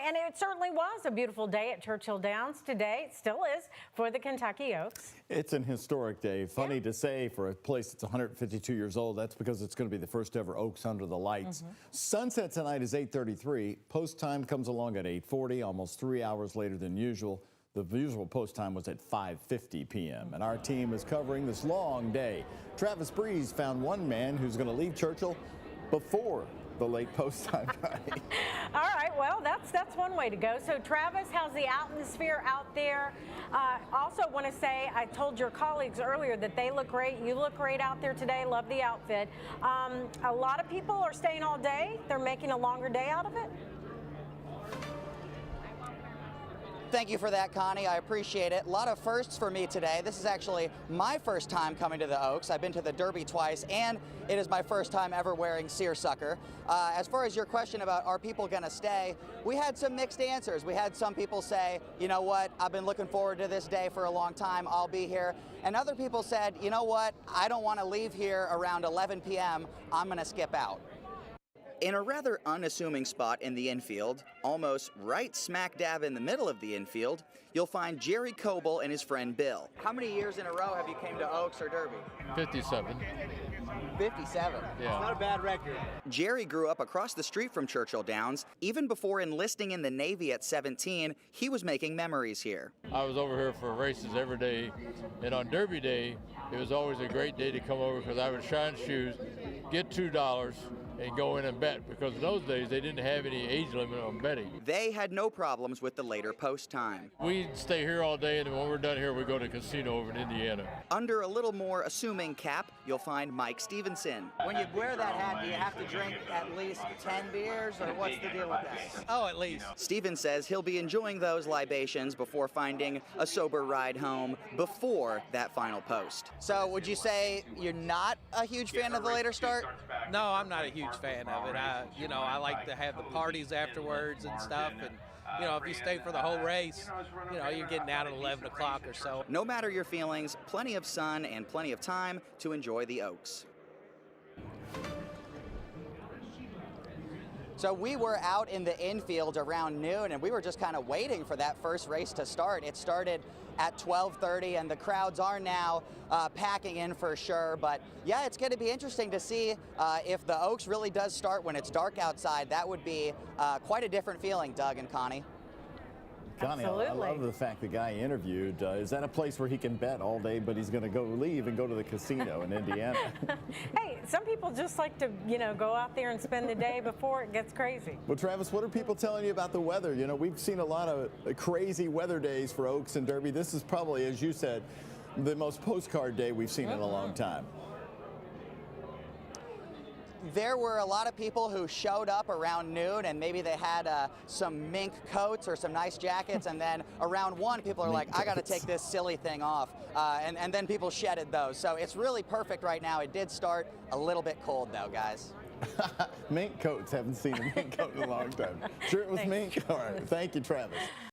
And it certainly was a beautiful day at Churchill Downs today. It still is for the Kentucky Oaks. It's an historic day. Funny to say for a place that's 152 years old. That's because it's going to be the first ever Oaks under the lights. Sunset tonight is 8:33. Post time comes along at 8:40, almost 3 hours later than usual. The usual post time was at 5:50 p.m. And our team is covering this long day. Travis Breeze found one man who's going to leave Churchill before the late post time party. All right, well, that's one way to go. So, Travis, how's the atmosphere out there? Also want to say, I told your colleagues earlier that they look great. You look great out there today. Love the outfit. A lot of people are staying all day. They're making a longer day out of it. Thank you for that, Connie. I appreciate it. A lot of firsts for me today. This is actually my first time coming to the Oaks. I've been to the Derby twice, and it is my first time ever wearing seersucker. As far as your question about are people going to stay, we had some mixed answers. We had some people say, you know what, I've been looking forward to this day for a long time. I'll be here. And other people said, you know what, I don't want to leave here around 11 p.m. I'm going to skip out. In a rather unassuming spot in the infield, almost right smack dab in the middle of the infield, you'll find Jerry Coble and his friend Bill. How many years in a row have you came to Oaks or Derby? 57. 57? Yeah. Not a bad record. Jerry grew up across the street from Churchill Downs. Even before enlisting in the Navy at 17, he was making memories here. I was over here for races every day, and on Derby Day, it was always a great day to come over because I would shine shoes, get $2, and go in and bet, because in those days they didn't have any age limit on betting. They had no problems with the later post time. We stay here all day, and then when we're done here, we go to a casino over in Indiana. Under a little more assuming cap, you'll find Mike Stevenson. When you wear that hat, do you have to drink at least 10 beers, or what's the deal with that? Oh, at least. Steven says he'll be enjoying those libations before finding a sober ride home before that final post. So would you say you're not a huge fan of the later start? No, I'm not a huge fan of it. I like to have the parties afterwards and stuff, and if you stay for the whole race, you're getting out at 11 o'clock or so. No matter your feelings, plenty of sun and plenty of time to enjoy the Oaks. So we were out in the infield around noon, and we were just kind of waiting for that first race to start. It started at 12:30, and the crowds are now packing in for sure. But yeah, it's going to be interesting to see if the Oaks really does start when it's dark outside. That would be quite a different feeling, Doug and Connie. Connie, I love the fact the guy interviewed is that a place where he can bet all day, but he's going to leave and go to the casino in Indiana. Hey, some people just like to, go out there and spend the day before it gets crazy. Well, Travis, what are people telling you about the weather? We've seen a lot of crazy weather days for Oaks and Derby. This is probably, as you said, the most postcard day we've seen in a long time. There were a lot of people who showed up around noon, and maybe they had some mink coats or some nice jackets, and then around 1, people are like, I got to take this silly thing off, and then people shedded those. So it's really perfect right now. It did start a little bit cold, though, guys. Mink coats. Haven't seen a mink coat in a long time. Sure it was mink? All right. Thank you, Travis.